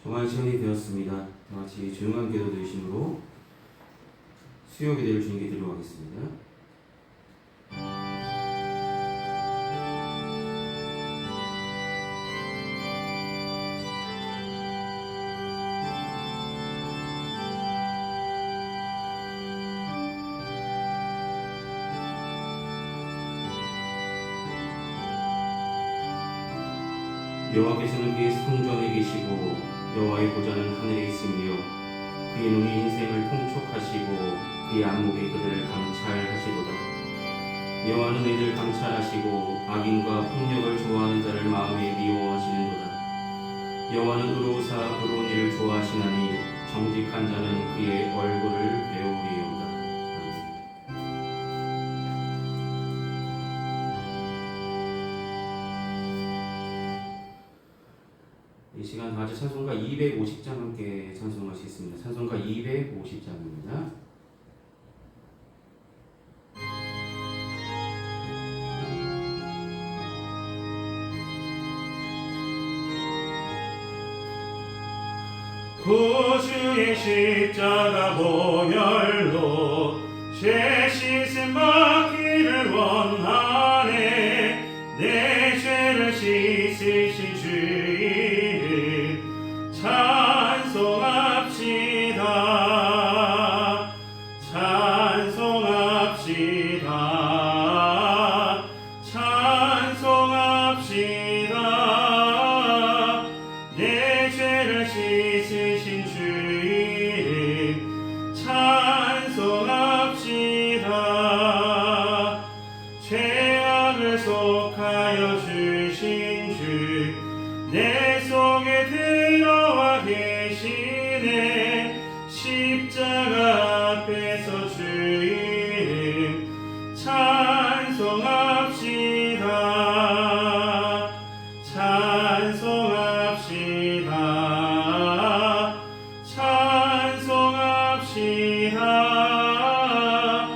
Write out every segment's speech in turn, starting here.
정한 시간이 되었습니다. 다 같이 조용한 기도 드리심으로 수요 기도를 주님께 드리도록 하겠습니다. 여호와께서는 그의 성전에 계시고 여호와의 보좌는 하늘에 있으며 그의 눈이 인생을 통촉하시고 그의 안목이 그들을 감찰하시도다. 여호와는 이들 감찰하시고 악인과 폭력을 좋아하는 자를 마음에 미워하시는도다. 여호와는 의로우사 의로운 일을 좋아하시나니 정직한 자는 그의 얼굴을 배우리로다. 이 시간 다 같이 찬송가 250장 함께 찬송하시겠습니다. 찬송가 250장입니다. 구주의 십자가 보혈로 죄 씻음 받기를 원하네. 내 죄를 씻으신 주를 찬송합시다. 찬송합시다. 찬송합시다. 내 죄를 씻으신 주를 찬송합시다. 죄악을 속하여 주신 주 내 속에 들어와 계시네. 십자가 앞에서 주 이름 찬송합시다. 찬송합시다. 찬송합시다.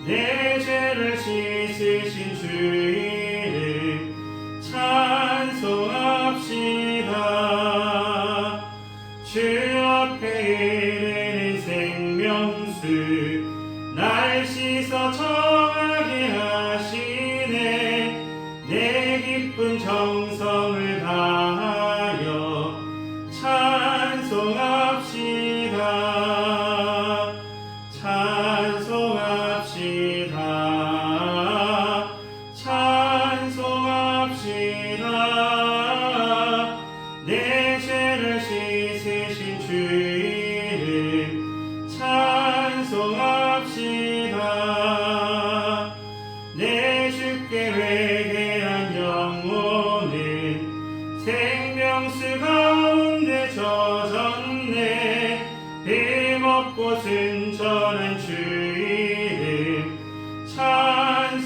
내 죄를 씻으신 주 이름 찬송합시다. 주 앞에 이르는 생명수 날 씻어 정하게 하시네. 내 기쁜 정성을 다하여 찬송합시다. 찬송합시다. 찬송합시다. 내 죄를 씻으신 주 이름 찬송합시다. 내 주께 회개한 영혼은 생명수 가운데 젖었네. 힘없고 순전한 주 이름 찬송합시다.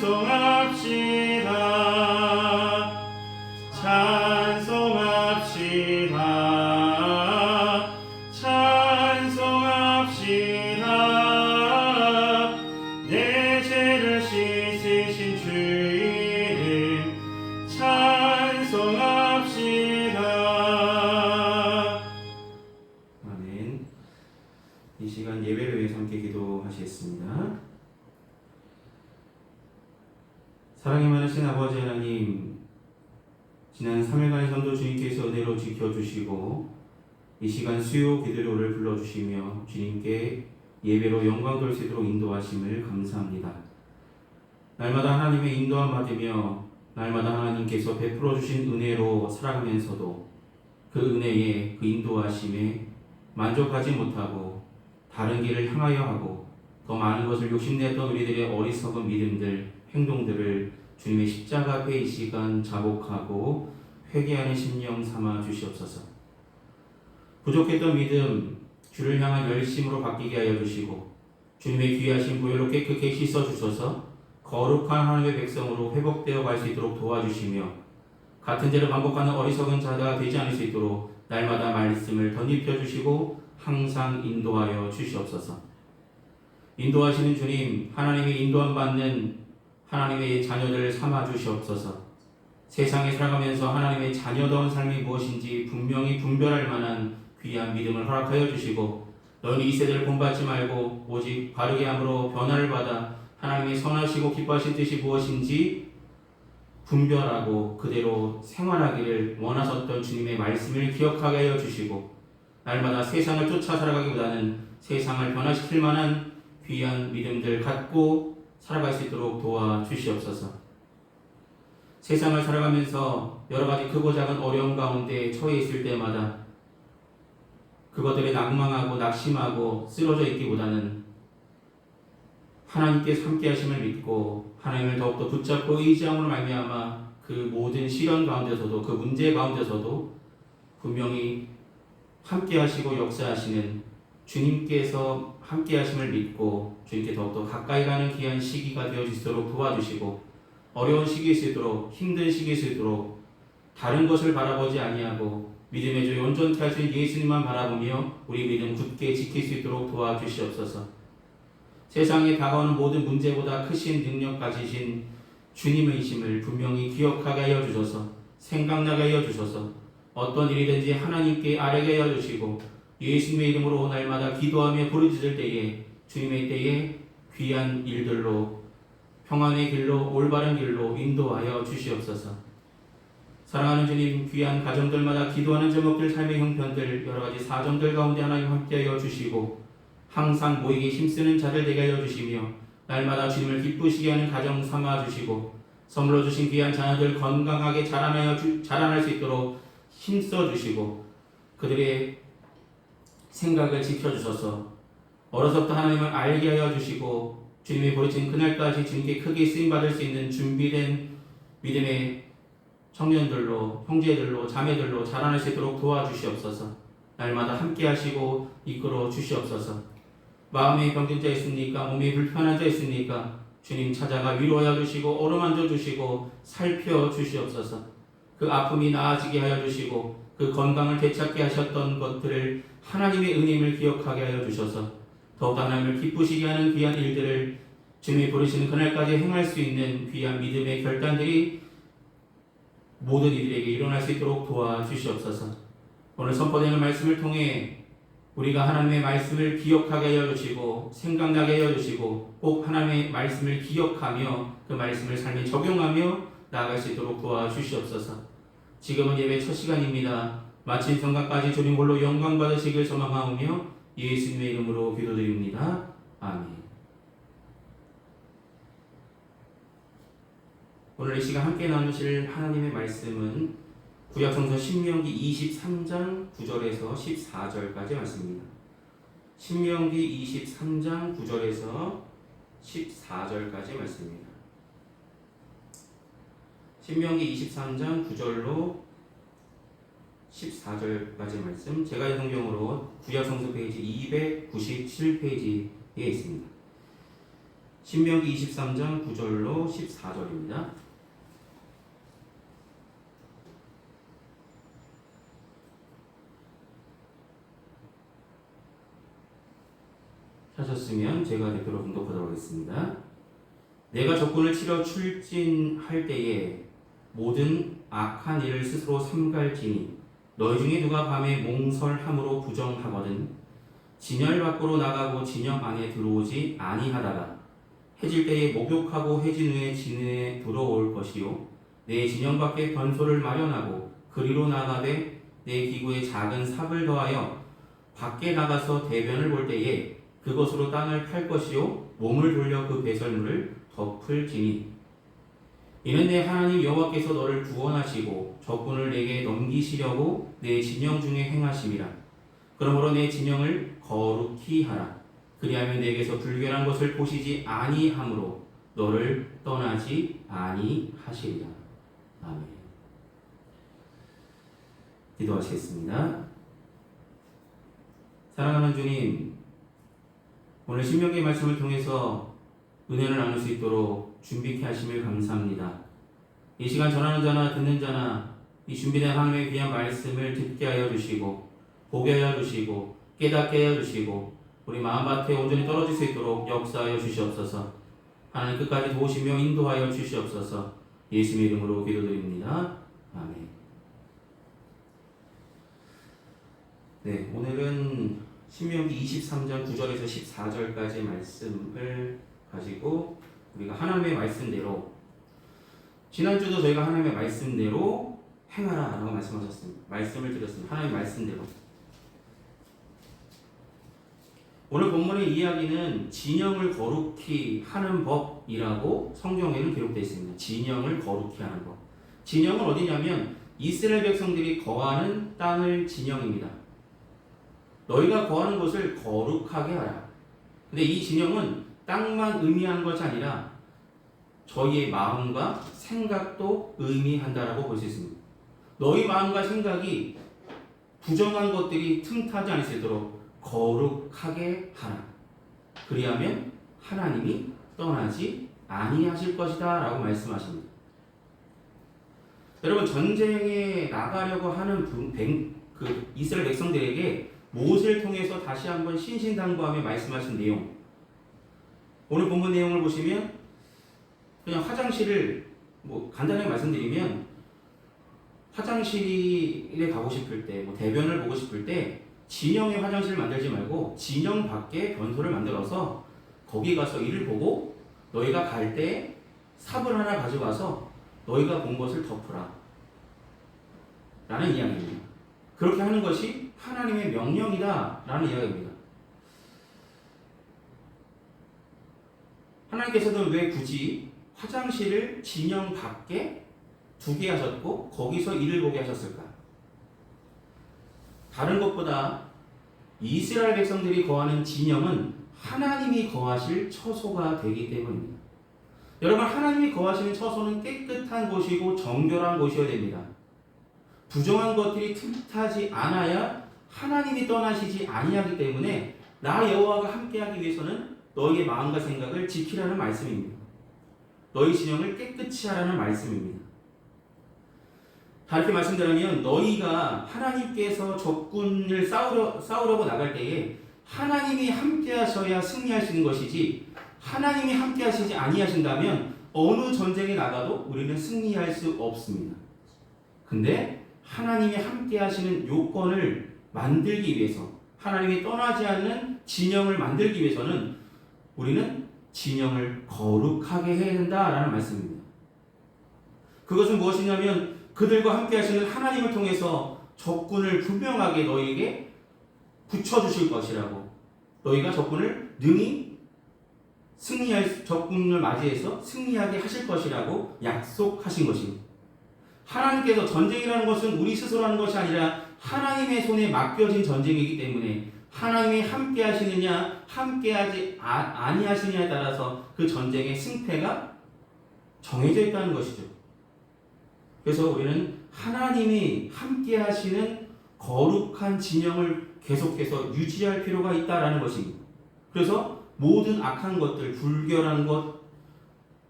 찬송합시다. 찬송합시다. 내 죄를 씻으신 주 이름 찬송합시다. 아멘. 이 시간 예배를 위해서 함께 기도하시겠습니다. 사랑이 많으신 아버지 하나님, 지난 3일간의 전도 주님께서 은혜로 지켜주시고 이 시간 수요 기도를 불러주시며 주님께 예배로 영광 돌 수 있도록 인도하심을 감사합니다. 날마다 하나님의 인도함 받으며 날마다 하나님께서 베풀어 주신 은혜로 살아가면서도 그 은혜에 그 인도하심에 만족하지 못하고 다른 길을 향하여 하고 더 많은 것을 욕심냈던 우리들의 어리석은 믿음들, 행동들을 주님의 십자가 앞에 이 시간 자복하고 회개하는 심령 삼아 주시옵소서. 부족했던 믿음, 주를 향한 열심으로 바뀌게 하여 주시고 주님의 귀하신 보혈로 깨끗게 씻어 주셔서 거룩한 하나님의 백성으로 회복되어 갈 수 있도록 도와주시며 같은 죄를 반복하는 어리석은 자가 되지 않을 수 있도록 날마다 말씀을 덧입혀 주시고 항상 인도하여 주시옵소서. 인도하시는 주님, 하나님의 인도함 받는 하나님의 자녀들 삼아 주시옵소서. 세상에 살아가면서 하나님의 자녀다운 삶이 무엇인지 분명히 분별할 만한 귀한 믿음을 허락하여 주시고 너희는 이 세대를 본받지 말고 오직 바르게 함으로 변화를 받아 하나님의 선하시고 기뻐하신 뜻이 무엇인지 분별하고 그대로 생활하기를 원하셨던 주님의 말씀을 기억하게 하여 주시고 날마다 세상을 쫓아 살아가기보다는 세상을 변화시킬 만한 귀한 믿음들 갖고 살아갈 수 있도록 도와주시옵소서. 세상을 살아가면서 여러 가지 크고 작은 어려움 가운데 처해 있을 때마다 그것들에 낭망하고 낙심하고 쓰러져 있기보다는 하나님께서 함께 하심을 믿고 하나님을 더욱더 붙잡고 의지함으로 말미암아 그 모든 시련 가운데서도 그 문제 가운데서도 분명히 함께 하시고 역사하시는 주님께서 함께 하심을 믿고 주님께 더욱더 가까이 가는 귀한 시기가 되어질 수 있도록 도와주시고 어려운 시기일 수 있도록 힘든 시기일 수 있도록 다른 것을 바라보지 아니하고 믿음의 주 온전케 하신 예수님만 바라보며 우리 믿음 굳게 지킬 수 있도록 도와주시옵소서. 세상에 다가오는 모든 문제보다 크신 능력 가지신 주님의 이심을 분명히 기억하게 하여 주셔서 생각나게 하여 주셔서 어떤 일이든지 하나님께 아뢰게 하여 주시고 예수님의 이름으로 날마다 기도하며 부르짖을 때에 주님의 때에 귀한 일들로 평안의 길로 올바른 길로 인도하여 주시옵소서. 사랑하는 주님, 귀한 가정들마다 기도하는 제목들, 삶의 형편들, 여러 가지 사정들 가운데 하나님 함께하여 주시고 항상 모이기 힘쓰는 자들 되게 하여 주시며 날마다 주님을 기쁘시게 하는 가정 삼아 주시고 선물로 주신 귀한 자녀들 건강하게 자라날 수 있도록 힘써 주시고 그들의 생각을 지켜주셔서 어려서부터 하나님을 알게 하여 주시고 주님이 부르신 그날까지 주님께 크게 쓰임받을 수 있는 준비된 믿음의 청년들로 형제들로 자매들로 자라날 수 있도록 도와주시옵소서. 날마다 함께 하시고 이끌어 주시옵소서. 마음에 병든 자 있습니까? 몸이 불편한 자 있습니까? 주님 찾아가 위로하여 주시고 어루만져 주시고 살펴 주시옵소서. 그 아픔이 나아지게 하여 주시고 그 건강을 되찾게 하셨던 것들을 하나님의 은혜임을 기억하게 하여 주셔서 더욱더 하나님을 기쁘시게 하는 귀한 일들을 주님이 부르시는 그날까지 행할 수 있는 귀한 믿음의 결단들이 모든 이들에게 일어날 수 있도록 도와주시옵소서. 오늘 선포되는 말씀을 통해 우리가 하나님의 말씀을 기억하게 하여 주시고 생각나게 하여 주시고 꼭 하나님의 말씀을 기억하며 그 말씀을 삶에 적용하며 나아갈 수 있도록 도와주시옵소서. 지금은 예배 첫 시간입니다. 마친 성각까지 주님 홀로 영광 받으시길 소망하오며 예수님의 이름으로 기도드립니다. 아멘. 오늘 이 시간 함께 나누실 하나님의 말씀은 구약성서 신명기 23장 9절에서 14절까지 말씀입니다. 신명기 23장 9절에서 14절까지 말씀입니다. 신명기 23장 9절로 14절까지 말씀, 제가 성경으로 구약성서 페이지 297페이지에 있습니다. 신명기 23장 9절로 14절입니다. 하셨으면 제가 대표로 공독하도록 하겠습니다. 내가 적군을 치러 출진할 때에 모든 악한 일을 스스로 삼갈지니 너희 중에 누가 밤에 몽설함으로 부정하거든 진열 밖으로 나가고 진영 안에 들어오지 아니하다가 해질 때에 목욕하고 해진 후에 진에 들어올 것이요 내 진영 밖에 변소를 마련하고 그리로 나가되 내 기구에 작은 삽을 더하여 밖에 나가서 대변을 볼 때에 그것으로 땅을 팔 것이요 몸을 돌려 그 배설물을 덮을지니 이는 내 하나님 여호와께서 너를 구원하시고 적군을 내게 넘기시려고 내 진영 중에 행하심이라. 그러므로 내 진영을 거룩히 하라. 그리하면 내게서 불결한 것을 보시지 아니하므로 너를 떠나지 아니하시리라. 아멘. 기도하시겠습니다. 사랑하는 주님, 오늘 신명기의 말씀을 통해서 은혜를 나눌 수 있도록 준비케 하심을 감사합니다. 이 시간 전하는 자나 듣는 자나 이 준비된 하나님의 귀한 말씀을 듣게 하여 주시고 보게 하여 주시고 깨닫게 하여 주시고 우리 마음밭에 온전히 떨어질 수 있도록 역사하여 주시옵소서. 하나님 끝까지 도우시며 인도하여 주시옵소서. 예수님의 이름으로 기도드립니다. 아멘. 네, 오늘은 신명기 23장 9절에서 14절까지 말씀을 가지고 우리가 하나님의 말씀대로, 지난주도 저희가 하나님의 말씀대로 행하라 라고 말씀하셨습니다. 말씀을 드렸습니다. 하나님의 말씀대로. 오늘 본문의 이야기는 진영을 거룩히 하는 법이라고 성경에는 기록되어 있습니다. 진영을 거룩히 하는 법. 진영은 어디냐면 이스라엘 백성들이 거하는 땅을 진영입니다. 너희가 거하는 곳을 거룩하게 하라. 근데 이 진영은 땅만 의미하는 것이 아니라 저희의 마음과 생각도 의미한다라고 볼 수 있습니다. 너희 마음과 생각이 부정한 것들이 틈타지 않을 수 있도록 거룩하게 하라. 그리하면 하나님이 떠나지 아니하실 것이다 라고 말씀하십니다. 여러분, 전쟁에 나가려고 하는 이스라엘 백성들에게 모세를 통해서 다시 한번 신신당부하며 말씀하신 내용, 오늘 본문 내용을 보시면 그냥 화장실을 간단하게 말씀드리면, 화장실에 가고 싶을 때, 대변을 보고 싶을 때 진영의 화장실을 만들지 말고 진영 밖에 변소를 만들어서 거기 가서 이를 보고 너희가 갈 때 삽을 하나 가져가서 너희가 본 것을 덮으라 라는 이야기입니다. 그렇게 하는 것이 하나님의 명령이다 라는 이야기입니다. 하나님께서는 왜 굳이 화장실을 진영 밖에 두게 하셨고 거기서 이를 보게 하셨을까? 다른 것보다 이스라엘 백성들이 거하는 진영은 하나님이 거하실 처소가 되기 때문입니다. 여러분, 하나님이 거하시는 처소는 깨끗한 곳이고 정결한 곳이어야 됩니다. 부정한 것들이 틈타지 않아야 하나님이 떠나시지 아니하기 때문에 나 여호와가 함께하기 위해서는 너희의 마음과 생각을 지키라는 말씀입니다. 너희 진영을 깨끗이 하라는 말씀입니다. 다르게 말씀드리면 너희가 하나님께서 적군을 싸우려고 나갈 때에 하나님이 함께하셔야 승리할 수 있는 것이지, 하나님이 함께하시지 아니하신다면 어느 전쟁에 나가도 우리는 승리할 수 없습니다. 근데 하나님이 함께하시는 요건을 만들기 위해서, 하나님이 떠나지 않는 진영을 만들기 위해서는 우리는 진영을 거룩하게 해야 된다라는 말씀입니다. 그것은 무엇이냐면 그들과 함께 하시는 하나님을 통해서 적군을 분명하게 너희에게 붙여주실 것이라고, 너희가 적군을 능히 적군을 맞이해서 승리하게 하실 것이라고 약속하신 것입니다. 하나님께서, 전쟁이라는 것은 우리 스스로 하는 것이 아니라 하나님의 손에 맡겨진 전쟁이기 때문에 하나님이 함께 하시느냐 함께하지 아니하시느냐에 따라서 그 전쟁의 승패가 정해져 있다는 것이죠. 그래서 우리는 하나님이 함께 하시는 거룩한 진영을 계속해서 유지할 필요가 있다라는 것입니다. 그래서 모든 악한 것들, 불결한 것,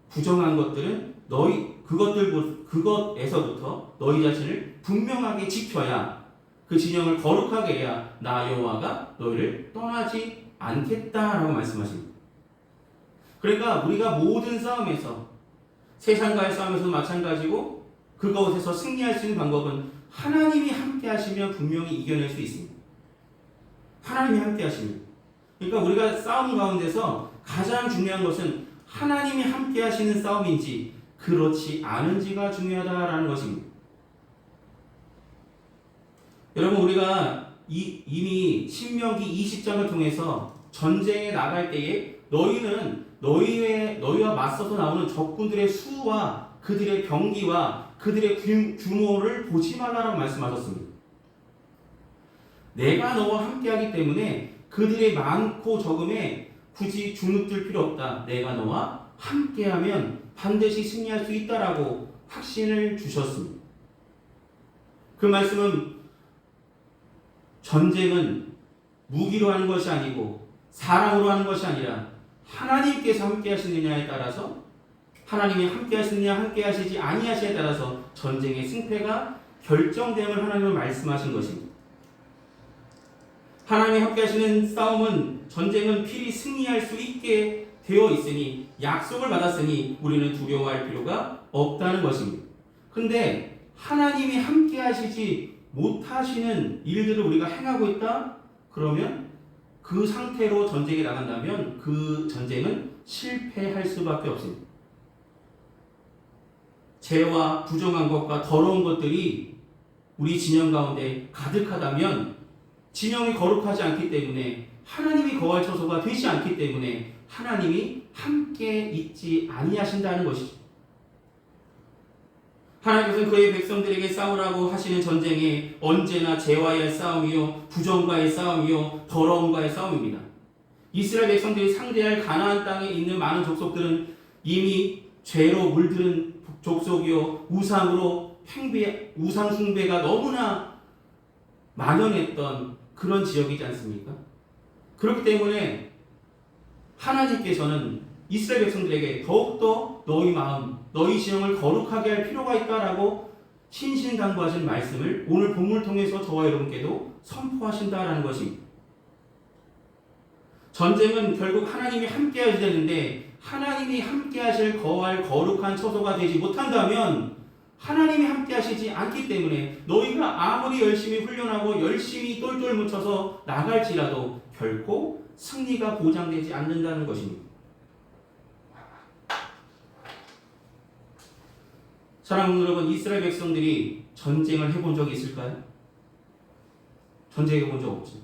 부정한 것들은 그것에서부터 너희 자신을 분명하게 지켜야, 그 진영을 거룩하게 해야 나 여호와가 너희를 떠나지 않겠다라고 말씀하십니다. 그러니까 우리가 모든 싸움에서, 세상과의 싸움에서도 마찬가지고 그것에서 승리할 수 있는 방법은 하나님이 함께 하시면 분명히 이겨낼 수 있습니다. 하나님이 함께 하시면. 그러니까 우리가 싸움 가운데서 가장 중요한 것은 하나님이 함께 하시는 싸움인지 그렇지 않은지가 중요하다라는 것입니다. 여러분, 우리가 이미 신명기 20장을 통해서 전쟁에 나갈 때에 너희와 맞서서 나오는 적군들의 수와 그들의 병기와 그들의 규모를 보지 말라라고 말씀하셨습니다. 내가 너와 함께하기 때문에 그들의 많고 적음에 굳이 주눅들 필요 없다. 내가 너와 함께하면 반드시 승리할 수 있다라고 확신을 주셨습니다. 그 말씀은 전쟁은 무기로 하는 것이 아니고 사랑으로 하는 것이 아니라 하나님께서 함께 하시느냐에 따라서, 하나님이 함께 하시느냐 함께 하시지 아니하시냐에 따라서 전쟁의 승패가 결정됨을 하나님은 말씀하신 것입니다. 하나님이 함께 하시는 싸움은, 전쟁은 필히 승리할 수 있게 되어 있으니, 약속을 받았으니 우리는 두려워할 필요가 없다는 것입니다. 근데 하나님이 함께 하시지 못하시는 일들을 우리가 행하고 있다? 그러면 그 상태로 전쟁에 나간다면 그 전쟁은 실패할 수밖에 없습니다. 죄와 부정한 것과 더러운 것들이 우리 진영 가운데 가득하다면 진영이 거룩하지 않기 때문에 하나님이 거할 처소가 되지 않기 때문에 하나님이 함께 있지 아니하신다는 것이죠. 하나님께서는 그의 백성들에게 싸우라고 하시는 전쟁에 언제나 죄와의 싸움이요 부정과의 싸움이요 더러움과의 싸움입니다. 이스라엘 백성들이 상대할 가나안 땅에 있는 많은 족속들은 이미 죄로 물들은 족속이요 우상 숭배가 너무나 만연했던 그런 지역이지 않습니까? 그렇기 때문에 하나님께서는 이스라엘 백성들에게 더욱더 너희 마음, 너희 지형을 거룩하게 할 필요가 있다라고 신신당부하신 말씀을 오늘 본문을 통해서 저와 여러분께도 선포하신다라는 것입니다. 전쟁은 결국 하나님이 함께 하셔야 되는데 하나님이 함께 하실 거할 거룩한 처소가 되지 못한다면 하나님이 함께 하시지 않기 때문에 너희가 아무리 열심히 훈련하고 열심히 똘똘 뭉쳐서 나갈지라도 결코 승리가 보장되지 않는다는 것입니다. 사랑하는 여러분, 이스라엘 백성들이 전쟁을 해본 적이 있을까요? 전쟁해 본 적 없죠.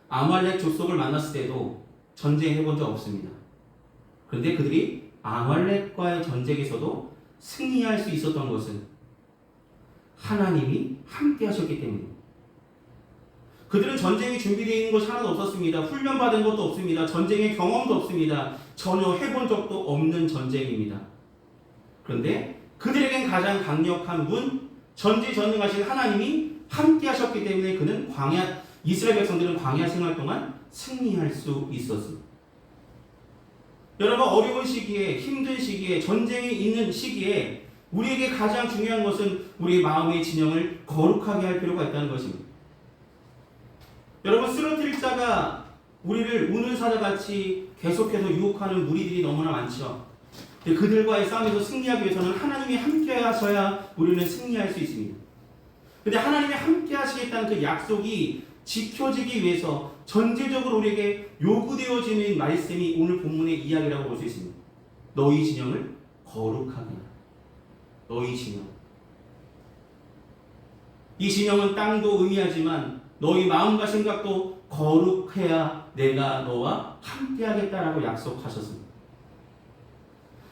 아말렉 족속을 만났을 때도 전쟁해 본 적 없습니다. 그런데 그들이 아말렉과의 전쟁에서도 승리할 수 있었던 것은 하나님이 함께 하셨기 때문입니다. 그들은 전쟁이 준비되어 있는 것이 하나도 없었습니다. 훈련받은 것도 없습니다. 전쟁의 경험도 없습니다. 전혀 해본 적도 없는 전쟁입니다. 그런데 그들에겐 가장 강력한 분, 전지전능하신 하나님이 함께 하셨기 때문에 그는 이스라엘 백성들은 광야 생활 동안 승리할 수 있었습니다. 여러분, 어려운 시기에, 힘든 시기에, 전쟁이 있는 시기에 우리에게 가장 중요한 것은 우리 마음의 진영을 거룩하게 할 필요가 있다는 것입니다. 여러분, 쓰러뜨릴 자가 우리를 우는 사자같이 계속해서 유혹하는 무리들이 너무나 많죠. 그들과의 싸움에서 승리하기 위해서는 하나님이 함께 하셔야 우리는 승리할 수 있습니다. 그런데 하나님이 함께 하시겠다는 그 약속이 지켜지기 위해서 전제적으로 우리에게 요구되어지는 말씀이 오늘 본문의 이야기라고 볼 수 있습니다. 너희 진영을 거룩하게 하라. 너희 진영. 이 진영은 땅도 의미하지만 너희 마음과 생각도 거룩해야 내가 너와 함께하겠다라고 약속하셨습니다.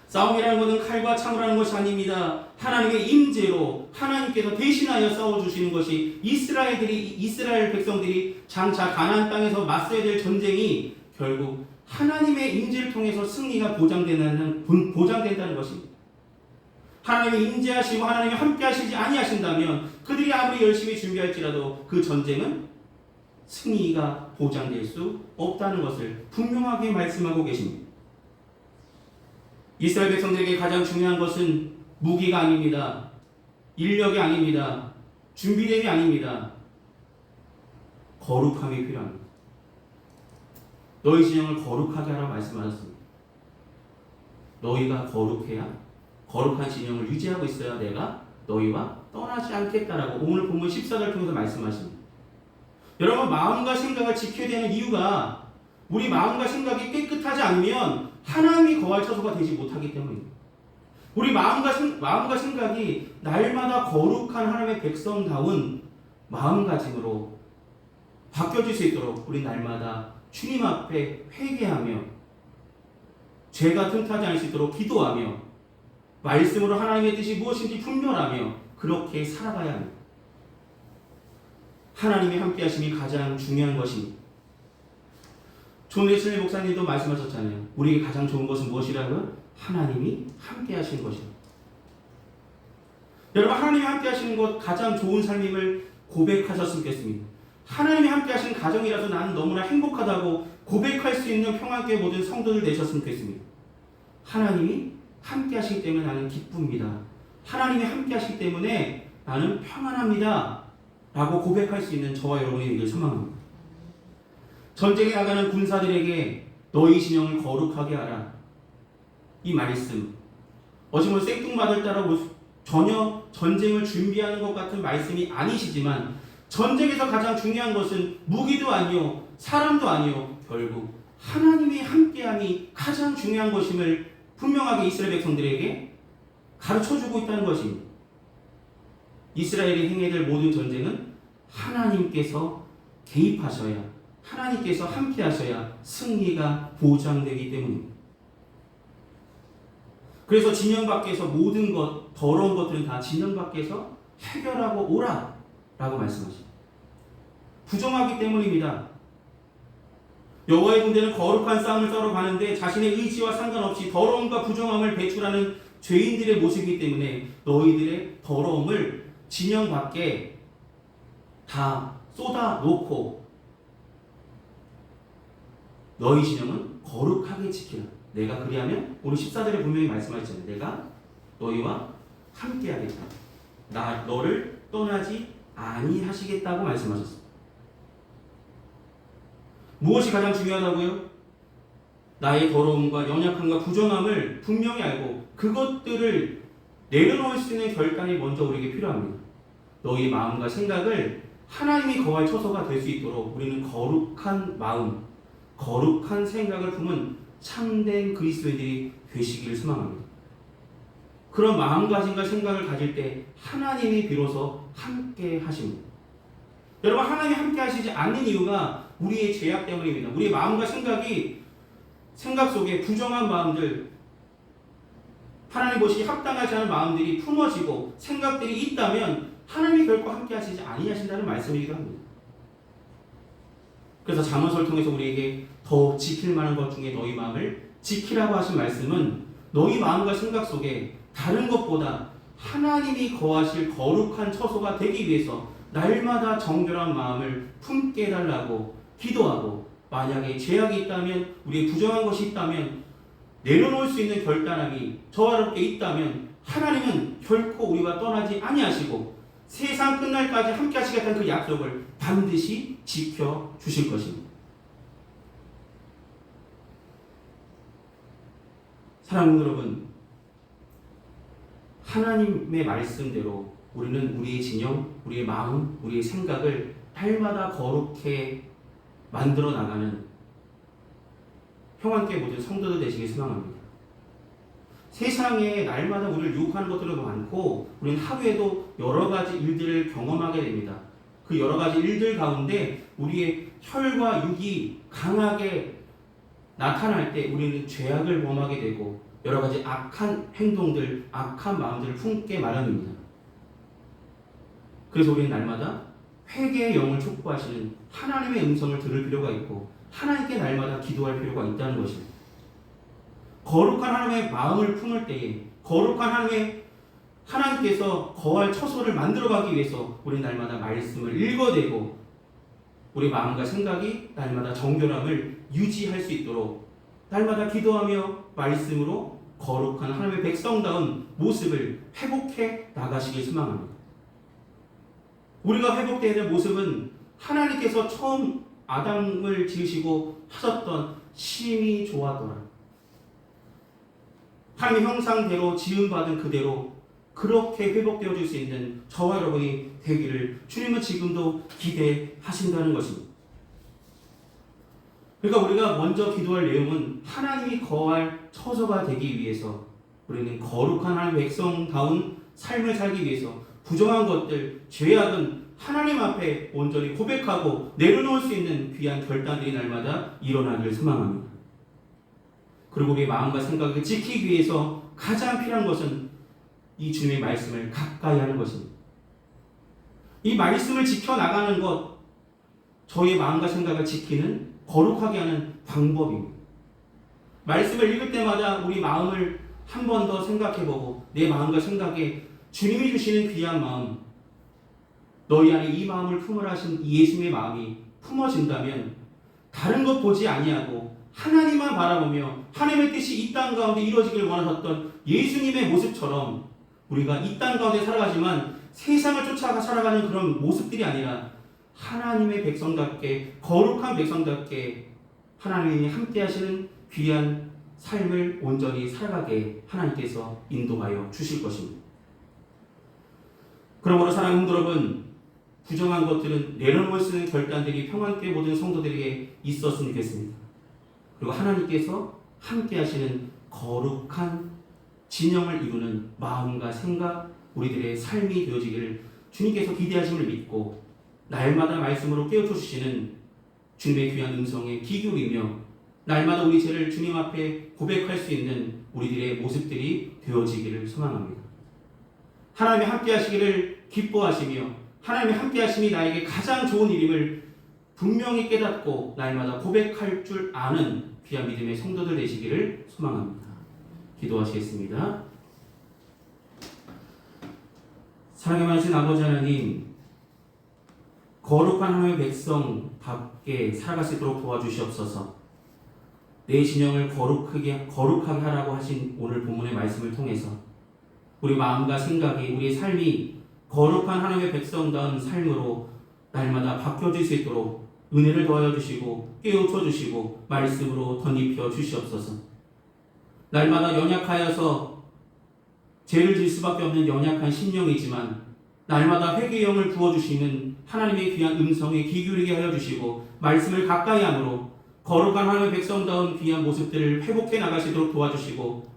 싸움이라는 것은 칼과 창으라는 것이 아닙니다. 하나님의 임재로 하나님께서 대신하여 싸워주시는 것이 이스라엘 백성들이 장차 가나안 땅에서 맞서야 될 전쟁이 결국 하나님의 임재를 통해서 승리가 보장된다는 것입니다. 하나님이 임재하시고 하나님이 함께하시지 아니하신다면 그들이 아무리 열심히 준비할지라도 그 전쟁은 승리가 보장될 수 없다는 것을 분명하게 말씀하고 계십니다. 이스라엘 백성들에게 가장 중요한 것은 무기가 아닙니다. 인력이 아닙니다. 준비됨이 아닙니다. 거룩함이 필요합니다. 너희 진영을 거룩하게 하라고 말씀하셨습니다. 너희가 거룩한 진영을 유지하고 있어야 내가 너희와 떠나지 않겠다라고 오늘 본문 14절을 통해서 말씀하십니다. 여러분, 마음과 생각을 지켜야 되는 이유가 우리 마음과 생각이 깨끗하지 않으면 하나님이 거할 처소가 되지 못하기 때문입니다. 우리 마음과 생각이 날마다 거룩한 하나님의 백성다운 마음가짐으로 바뀌어질 수 있도록 우리 날마다 주님 앞에 회개하며 죄가 틈타지 않을 수 있도록 기도하며 말씀으로 하나님의 뜻이 무엇인지 분별하며 그렇게 살아가야 합니다. 하나님이 함께 하심이 가장 중요한 것입니다. 존 웨슬리 목사님도 말씀하셨잖아요. 우리에게 가장 좋은 것은 무엇이라고요? 하나님이 함께 하시는 것입니다. 여러분, 하나님이 함께 하시는 것 가장 좋은 삶임을 고백하셨으면 좋겠습니다. 하나님이 함께 하시는 가정이라서 나는 너무나 행복하다고 고백할 수 있는 평안교회 모든 성도들 되셨으면 좋겠습니다. 하나님이 함께 하시기 때문에 나는 기쁩니다. 하나님이 함께 하시기 때문에 나는 평안합니다. 라고 고백할 수 있는 저와 여러분이 되길 소망합니다. 전쟁에 나가는 군사들에게 너희 진영을 거룩하게 하라. 이 말씀. 어찌 생뚱맞을 전혀 전쟁을 준비하는 것 같은 말씀이 아니시지만 전쟁에서 가장 중요한 것은 무기도 아니요 사람도 아니요 결국 하나님의 함께함이 가장 중요한 것임을 분명하게 이스라엘 백성들에게 가르쳐주고 있다는 것입니다. 이스라엘이 행해야 될 모든 전쟁은 하나님께서 개입하셔야, 하나님께서 함께 하셔야 승리가 보장되기 때문입니다. 그래서 진영 밖에서 모든 것, 더러운 것들은 다 진영 밖에서 해결하고 오라 라고 말씀하십니다. 부정하기 때문입니다. 여호와의 군대는 거룩한 싸움을 싸러 가는데 자신의 의지와 상관없이 더러움과 부정함을 배출하는 죄인들의 모습이기 때문에 너희들의 더러움을 진영 밖에 다 쏟아놓고 너희 진영은 거룩하게 지키라. 내가 그리하면 오늘 14절에 분명히 말씀하셨잖아요. 내가 너희와 함께 하겠다. 너를 떠나지 아니하시겠다고 말씀하셨습니다. 무엇이 가장 중요하다고요? 나의 더러움과 연약함과 부정함을 분명히 알고 그것들을 내려놓을 수 있는 결단이 먼저 우리에게 필요합니다. 너희 마음과 생각을 하나님이 거할 처소가 될 수 있도록 우리는 거룩한 마음, 거룩한 생각을 품은 참된 그리스도인들이 되시기를 소망합니다. 그런 마음가짐과 생각을 가질 때 하나님이 비로소 함께 하십니다. 여러분, 하나님이 함께 하시지 않는 이유가 우리의 죄악 때문입니다. 우리의 마음과 생각 속에 부정한 마음들, 하나님 보시기 합당하지 않은 마음들이 품어지고 생각들이 있다면 하나님이 결코 함께 하시지 아니하신다는 말씀이기도 합니다. 그래서 잠언서를 통해서 우리에게 더 지킬 만한 것 중에 너희 마음을 지키라고 하신 말씀은 너희 마음과 생각 속에 다른 것보다 하나님이 거하실 거룩한 처소가 되기 위해서 날마다 정결한 마음을 품게 해달라고 기도하고, 만약에 죄악이 있다면, 우리의 부정한 것이 있다면, 내려놓을 수 있는 결단함이 저와 여러분께 있다면 하나님은 결코 우리와 떠나지 아니하시고 세상 끝날까지 함께 하시겠다는 그 약속을 반드시 지켜주실 것입니다. 사랑하는 여러분, 하나님의 말씀대로 우리는 우리의 진영, 우리의 마음, 우리의 생각을 날마다 거룩해 만들어 나가는 평안교회 모든 성도들 되시길 소망합니다. 세상에 날마다 우리를 유혹하는 것들도 많고 우리는 하루에도 여러 가지 일들을 경험하게 됩니다. 그 여러 가지 일들 가운데 우리의 혈과 육이 강하게 나타날 때 우리는 죄악을 범하게 되고 여러 가지 악한 행동들, 악한 마음들을 품게 마련입니다. 그래서 우리는 날마다 회개의 영을 촉구하시는 하나님의 음성을 들을 필요가 있고 하나님께 날마다 기도할 필요가 있다는 것입니다. 거룩한 하나님의 마음을 품을 때에 거룩한 하나님께서 거할 처소를 만들어가기 위해서 우리는 날마다 말씀을 읽어내고 우리 마음과 생각이 날마다 정결함을 유지할 수 있도록 날마다 기도하며 말씀으로 거룩한 하나님의 백성다운 모습을 회복해 나가시길 소망합니다. 우리가 회복되어야 될 모습은 하나님께서 처음 아담을 지으시고 하셨던 심히 좋아하더라. 하나님의 형상대로 지음받은 그대로 그렇게 회복되어질 수 있는 저와 여러분이 되기를 주님은 지금도 기대하신다는 것입니다. 그러니까 우리가 먼저 기도할 내용은 하나님이 거할 처소가 되기 위해서 우리는 거룩한 하나님의 백성다운 삶을 살기 위해서 부정한 것들, 죄악은 하나님 앞에 온전히 고백하고 내려놓을 수 있는 귀한 결단들이 날마다 일어나기를 소망합니다. 그리고 우리의 마음과 생각을 지키기 위해서 가장 필요한 것은 이 주님의 말씀을 가까이 하는 것입니다. 이 말씀을 지켜나가는 것, 저희의 마음과 생각을 지키는 거룩하게 하는 방법입니다. 말씀을 읽을 때마다 우리 마음을 한 번 더 생각해보고 내 마음과 생각에 주님이 주시는 귀한 마음, 너희 안에 이 마음을 품으라 하신 예수님의 마음이 품어진다면 다른 것 보지 아니하고 하나님만 바라보며 하나님의 뜻이 이 땅 가운데 이루어지기를 원하셨던 예수님의 모습처럼 우리가 이 땅 가운데 살아가지만 세상을 쫓아가 살아가는 그런 모습들이 아니라 하나님의 백성답게 거룩한 백성답게 하나님이 함께 하시는 귀한 삶을 온전히 살아가게 하나님께서 인도하여 주실 것입니다. 그러므로 사랑하는 성도 여러분, 부정한 것들은 내려놓을 수 있는 결단들이 평안께 모든 성도들에게 있었으면 좋겠습니다. 그리고 하나님께서 함께 하시는 거룩한 진영을 이루는 마음과 생각, 우리들의 삶이 되어지기를 주님께서 기대하심을 믿고 날마다 말씀으로 깨우쳐 주시는 주님의 귀한 음성에 귀 기울이며 날마다 우리 죄를 주님 앞에 고백할 수 있는 우리들의 모습들이 되어지기를 소망합니다. 하나님이 함께 하시기를 기뻐하시며 하나님의 함께 하심이 나에게 가장 좋은 일임을 분명히 깨닫고 날마다 고백할 줄 아는 귀한 믿음의 성도들 되시기를 소망합니다. 기도하시겠습니다. 사랑에 많으신 아버지 하나님, 거룩한 하나님의 백성답게 살아갈 수 있도록 도와주시옵소서. 내 진영을 거룩하게 하라고 하신 오늘 본문의 말씀을 통해서 우리 마음과 생각이, 우리의 삶이 거룩한 하나님의 백성다운 삶으로 날마다 바뀌어질 수 있도록 은혜를 더하여 주시고 깨우쳐 주시고 말씀으로 덧입혀 주시옵소서. 날마다 연약하여서 죄를 질 수밖에 없는 연약한 심령이지만 날마다 회개의 영을 부어주시는 하나님의 귀한 음성에 귀 기울이게 하여 주시고 말씀을 가까이 함으로 거룩한 하나님의 백성다운 귀한 모습들을 회복해 나갈 수 있도록 도와주시고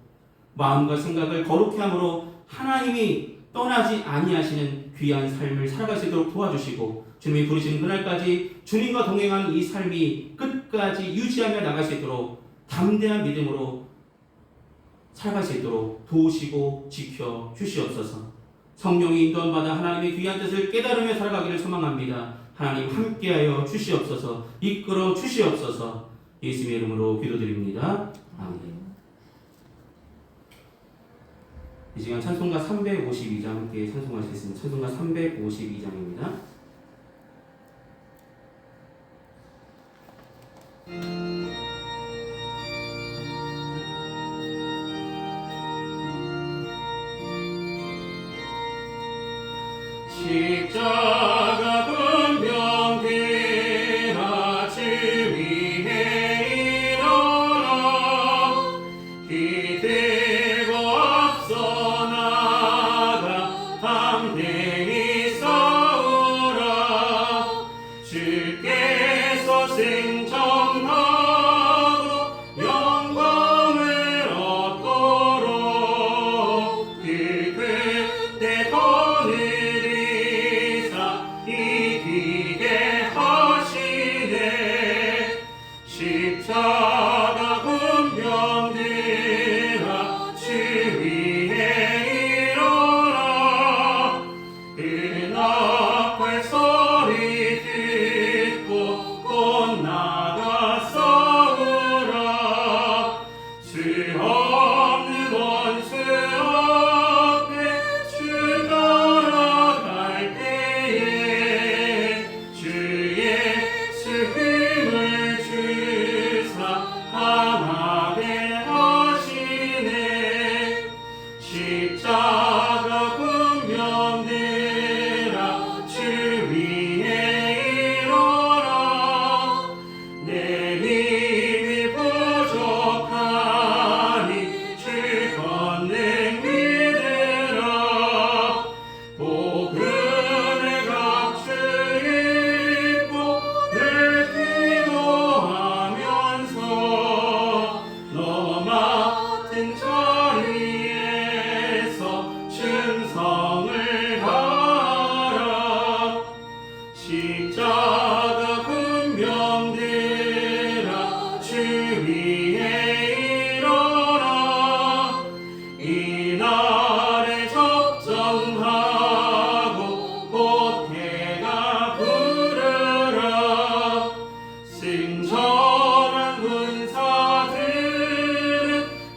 마음과 생각을 거룩해 함으로 하나님이 떠나지 아니하시는 귀한 삶을 살아갈 수 있도록 도와주시고 주님이 부르시는 그날까지 주님과 동행하는 이 삶이 끝까지 유지하며 나갈 수 있도록 담대한 믿음으로 살아갈 수 있도록 도우시고 지켜 주시옵소서. 성령이 인도함 받아 하나님의 귀한 뜻을 깨달으며 살아가기를 소망합니다. 하나님 함께하여 주시옵소서. 이끌어 주시옵소서. 예수님의 이름으로 기도드립니다. 아멘. 이 시간 찬송가 352장 함께 찬송하시겠습니다. 찬송가 352장입니다. 십자가 분병되라 주 위에 일어나 기대고 앞서 나가 담대히 싸우라 주께서 승천하고 영광을 얻도록 그때 이기게 하시네 십자가 분병되라 주 위에 일어나 그 나팔 소리 듣고 곧 나가 싸우라 수 없는 원수 앞에 주 따라갈 때에 주의 힘을 주사 강하게 하시네 십자가 분병되라 주 위에 일어나 내 힘이 부족하니 주 권능 믿으라 복음의 각주 입고 늘 기도하면서 너 맡은 자리에서 충성을 다하라 십자가 분병되라 주 위에 일어나 이날에 적정하고 곧 해가 부르라 승천한 군사들은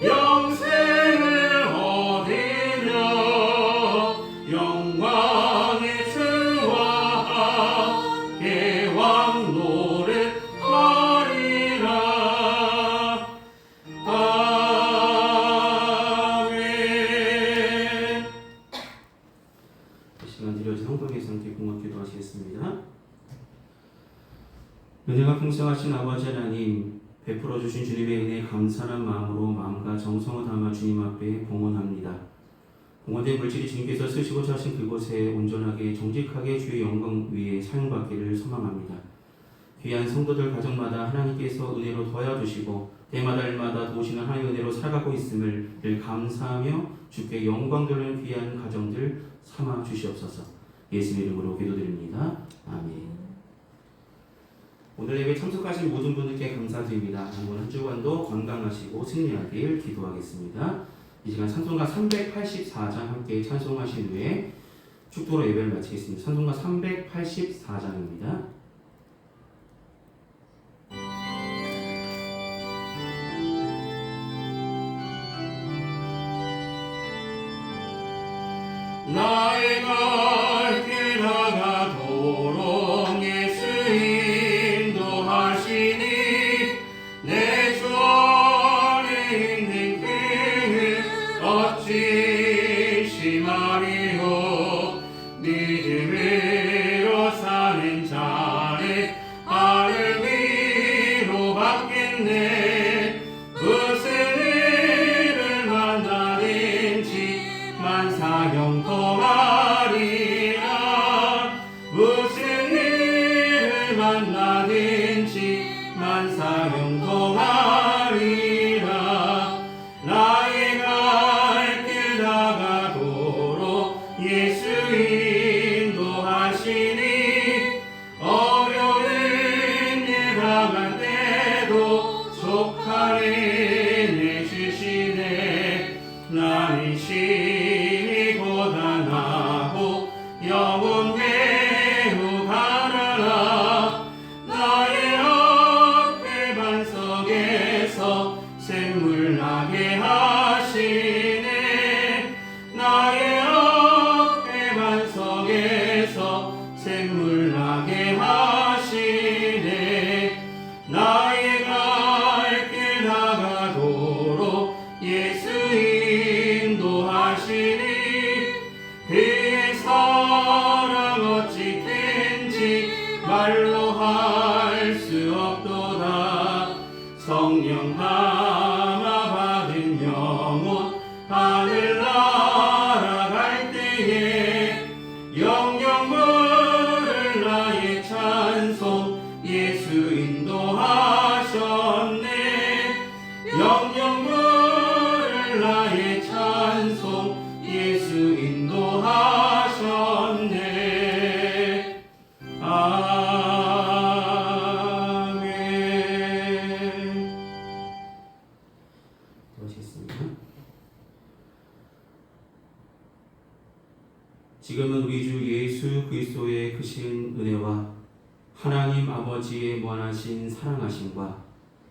영생을 얻으며 영광의 주와 함께 왕노릇하리라 아멘. 이 시간 드려진 성도의 상태 공헌 기도하시겠습니다. 은혜가 풍성하신 아버지 하나님, 베풀어 주신 주님의 은혜에 감사한 마음으로 마음과 정성을 담아 주님 앞에 봉헌합니다. 공헌된 물질이 주님께서 쓰시고자 하신 그곳에 온전하게 정직하게 주의 영광 위에 사용받기를 소망합니다. 귀한 성도들 가정마다 하나님께서 은혜로 도와주시고 때마다 일마다 도우시는 하나님의 은혜로 살아가고 있음을 늘 감사하며 주께 영광 돌리는 귀한 가정들 삼아 주시옵소서. 예수의 이름으로 기도드립니다. 아멘. 오늘 예배 참석하신 모든 분들께 감사드립니다. 이번 한 주간도 건강하시고 승리하길 기도하겠습니다. 이 시간 찬송가 384장 함께 찬송하신 후에 축도로 예배를 마치겠습니다. 찬송가 384장입니다. 나의 갈 길 다가도록 예수 인도하시니 내 주 안에 있는 그 어찌 심하리요. 믿음으로 사는 자는 하늘 위로 받겠네. 무슨 일을 만나든지 만사형통하리라. 무슨 일을 만나든지 만사형통하리라. 나의 갈 길 다가도록 예수 인도하시니 어려운 일 당할 때도 족하게 내주시네. 나는 심히 고단하고 영혼 매우 가난하. 나의 앞에 반석에서 샘물 나게 하시네. 나의 앞에 반석에서 샘물 나게 하시네. 나의 갈 길 다가도록 예수 인도하시니 그의 사랑 어찌 큰지 말로 할 수 없도다. 성령 담아 받은 영혼 하늘 날아갈 때에 영영 부를 나의 찬송 예수 인도하셨네. 영영 부를 나의 찬송 예수 인도하셨네. 아멘. 하시겠습니다. 지금은 우리 주 예수 그리스도의 크신 은혜와 하나님 아버지의 무한하신 사랑하심과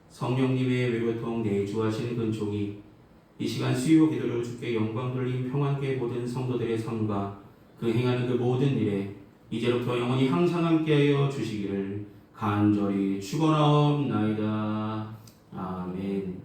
성령님의 외교통 내주하신 근총이 이 시간 수요 기도를 주께 영광 돌린 평안께 모든 성도들의 삶과 그 행하는 그 모든 일에 이제부터 영원히 항상 함께하여 주시기를 간절히 축원하옵나이다. 아멘.